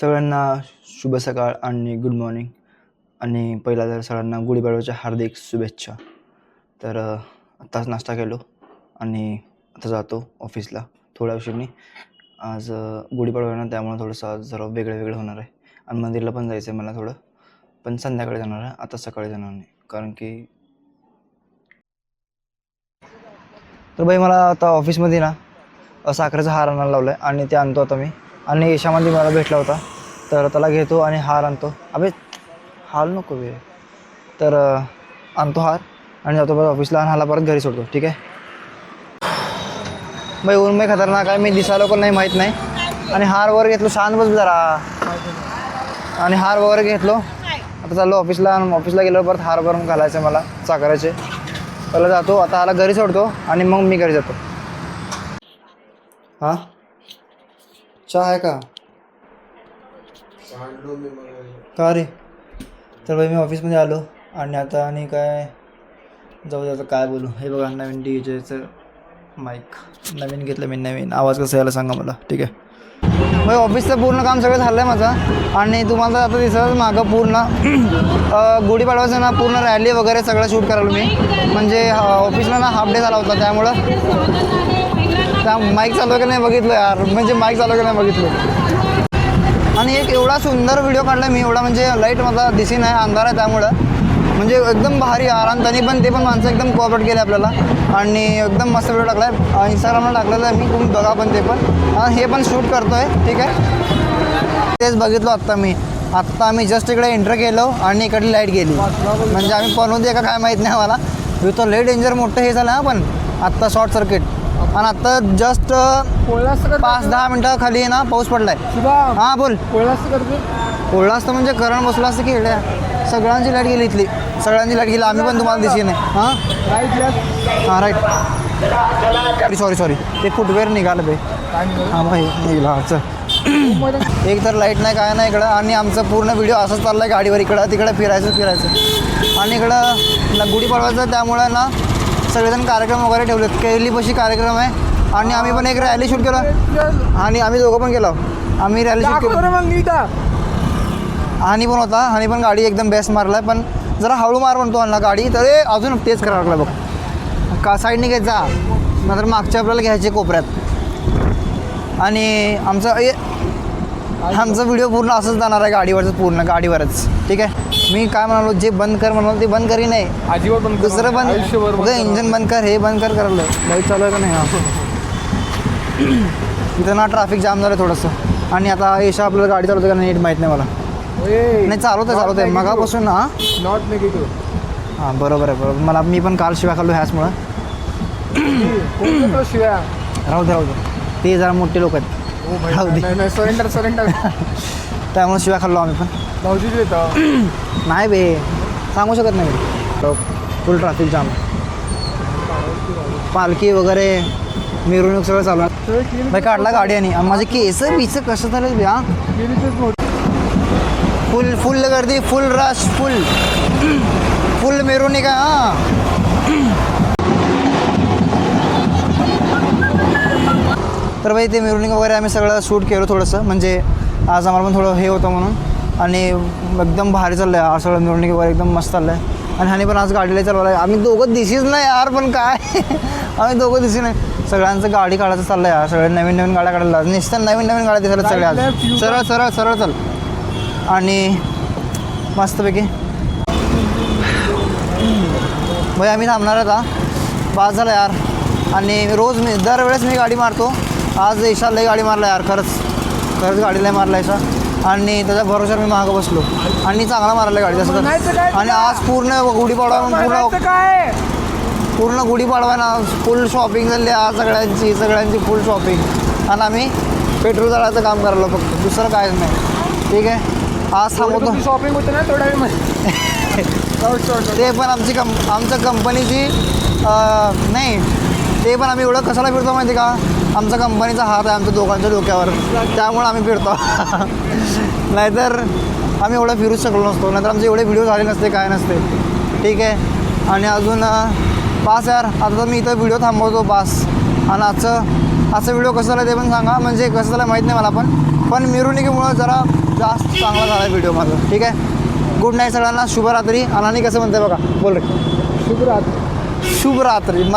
सगळ्यांना शुभ सकाळ आणि गुड मॉर्निंग. आणि पहिला तर सगळ्यांना गुढीपाडव्याच्या हार्दिक शुभेच्छा. तर आत्ताच नाश्ता केलो आणि आता जातो ऑफिसला थोड्या उशिराने. आज गुढीपाडवा आहे ना, त्यामुळे थोडंसं आज जरा वेगळं होणार आहे. आणि मंदिरला पण जायचं आहे मला थोडं, पण संध्याकाळी जाणार आहे, आता सकाळी जाणार नाही. कारण की तर बाई मला आता ऑफिसमध्ये ना साखरेचा हार आणायला लावला आहे आणि ते आणतो आता मी. आणि यशामध्ये मला भेटला होता तर त्याला घेतो आणि हार आणतो. अबे हाल नको बे. तर आणतो हार आणि जातो परत ऑफिसला आणि हाला परत घरी सोडतो. ठीक आहे बाई. ऊन बाई खतरनाक आहे, मी दिसायला पण नाही माहीत नाही. आणि हार वगैरे घेतलो, शांत बस जरा. आणि हार वगैरे घेतलो, आता चाललो ऑफिसला. ऑफिसला गेल्यावर परत हार भरून घालायचं मला साखरेचे. पहिला जातो, आता हाला घरी सोडतो आणि मग मी घरी जातो. हां चहा आहे का? का रे? तर भाई मी ऑफिसमध्ये आलो आणि आता आणि काय जाऊ दे, आता काय बोलू. हे बघा नवीन डीजेचं माईक नवीन घेतलं मी. नवीन आवाज कसा यायला सांगा मला. ठीक आहे भाई. ऑफिसचं पूर्ण काम सगळं झालं आहे माझं. आणि तुम्हाला आता दिसत मागं पूर्ण गुढीपाडवाचं ना पूर्ण रॅली वगैरे सगळं शूट करायला मी. म्हणजे ऑफिसला ना हाफ डे झाला होता, त्यामुळं त्या माईक चालू आहे का नाही बघितलं यार. म्हणजे माईक चालू आहे का नाही बघितलं. आणि एक एवढा सुंदर व्हिडिओ काढला मी, एवढा म्हणजे लाईट मला दिसी नाही, अंधार आहे त्यामुळं. म्हणजे एकदम भारी यार. आणि त्यांनी पण ते पण माणसं एकदम कोऑपरेट केले आपल्याला आणि एकदम मस्त व्हिडिओ टाकला आहे. इंस्टाग्रामला टाकलेलं आहे मी, तुम्ही बघा पण ते पण. आणि हे पण शूट करतो आहे. ठीक आहे, तेच बघितलो आत्ता आम्ही जस्ट इकडे एंटर केलो आणि इकडली लाईट गेली. म्हणजे आम्ही पळून दे का काय माहीत नाही मला. तो लय डेंजर मोठं हे झालं. हां पण आत्ता शॉर्ट सर्किट. आणि आत्ता जस्ट 5-10 मिनटं खाली ना पाऊस पडलाय. हां बोल. कोळला असतं म्हणजे करंट बसला असतं की इकडे. सगळ्यांची लाईट गेली इथली, सगळ्यांची लाईट गेली. आम्ही पण तुम्हाला दिसली नाही. हां राईट. सॉरी ते फुटवेअर निघालं बे. हां भाई निघाला. चल एक तर लाईट नाही काय नाही इकडं. आणि आमचं पूर्ण व्हिडिओ असंच चाललं आहे गाडीवर, इकडं तिकडं फिरायचं. आणि इकडं गुढीपाडवाचं त्यामुळं ना सगळेजण कार्यक्रम वगैरे ठेवलेत. कैलीपाशी कार्यक्रम आहे आणि आम्ही पण एक रॅली शूट केलं. आणि आम्ही दोघं पण गेलो. आम्ही रॅली शूट केलं. हानी पण होता, हानी पण गाडी एकदम बेस्ट मारला. पण जरा हळू मार म्हणतो ना गाडी, तर अजून तेच करावं लागलं बघ. का साईडने घ्यायचा, नंतर मागच्या आपल्याला घ्यायचे कोपऱ्यात. आणि आमचा व्हिडिओ पूर्ण असंच जाणार आहे गाडीवरचं, पूर्ण गाडीवरच. ठीक आहे. मी काय म्हणालो, जे बंद कर म्हणालो ते बंद करी नाही अजिबात. बंद दुसरं बंद, इंजन बंद कर, हे बंद कर करायला. लाईट चालू आहे का नाही? हां इथं ना ट्रॅफिक जाम झालं थोडंसं. आणि आता येशा आपल्याला गाडी चालवते का नाही नीट माहीत नाही मला. नाही चालवतं आहे मगापासून. हां नॉट निगेटिव्ह. हां बरोबर आहे. मला मी पण काल शिव्या खाल्लो ह्याचमुळं. शिव्या राहू दे ते जरा मोठे लोक आहेत. राहू दे. सरेंडर त्यामुळे शिव्या खाल्लो आम्ही पण. नाही बे सांगू शकत नाही. फुल ट्रॅफिक जाम, पालखी वगैरे मिरवणूक सगळं चालू आहे. काढला गाडी आणि माझे केस बीचं कसं झालं बे. हां फुल गर्दी, फुल रश, फुल मिरवणूक आहे. हां तर भाई ते मिरवणूक वगैरे आम्ही सगळं शूट केलं थोडंसं. म्हणजे आज आम्हाला पण थोडं हे होतं म्हणून. आणि एकदम भारी चाललं आहे सगळं मिरवणूक वगैरे, एकदम मस्त चाललं आहे. आणि ह्याने पण आज गाडीला चालवलं आहे. आम्ही दोघं दिसीच नाही यार, पण काय आम्ही दोघं दिसी नाही. सगळ्यांचं गाडी काढायचं चाललं आहे यार. सगळे नवीन गाड्या काढायला निश्चित नवीन गाड्या दिसायला सगळ्या आज. सरळ चल. आणि मस्तपैकी भाई आम्ही थांबणार आता. पास झालं यार. आणि रोज दरवेळेस मी गाडी मारतो. आज ईशाला गाडी मारला यार. खरंच गाडीला मारला ईशा. आणि त्याच्या भरोश्यावर मी मागं बसलो आणि चांगला मारला गाडी तसं. आणि आज पूर्ण गुढीपाडवा पूर्ण गुढीपाडवा ना फुल शॉपिंग झाली आज सगळ्यांची फुल शॉपिंग. आणि आम्ही पेट्रोल जाळाचं काम करायला फक्त, दुसरं कायच नाही. ठीक आहे. आज थांबवतो. शॉपिंग होते ना थोड्या वेळ ते पण आमच्या कंपनीची नाही. ते पण आम्ही एवढं कशाला फिरतो माहिती का, आमचा कंपनीचा हात आहे आमच्या दोघांच्या डोक्यावर, त्यामुळं आम्ही फिरतो. नाहीतर आम्ही एवढं फिरूच शकलो नसतो. नाहीतर आमचे एवढे व्हिडिओ झाले नसते, काय नसते. ठीक आहे. आणि अजून पास यार. आता मी इथं व्हिडिओ थांबवतो पास. आणि आजचं असा व्हिडिओ कसं झाला ते पण सांगा, म्हणजे कसं झालं माहीत नाही मला पण मिरवणुकीमुळं जरा जास्त चांगला झाला व्हिडिओ माझा. ठीक आहे, गुड नाईट सगळ्यांना, शुभरात्री. अनानी कसं म्हणते बघा, बोल रे. शुभ रात्री. शुभरात्री मराठी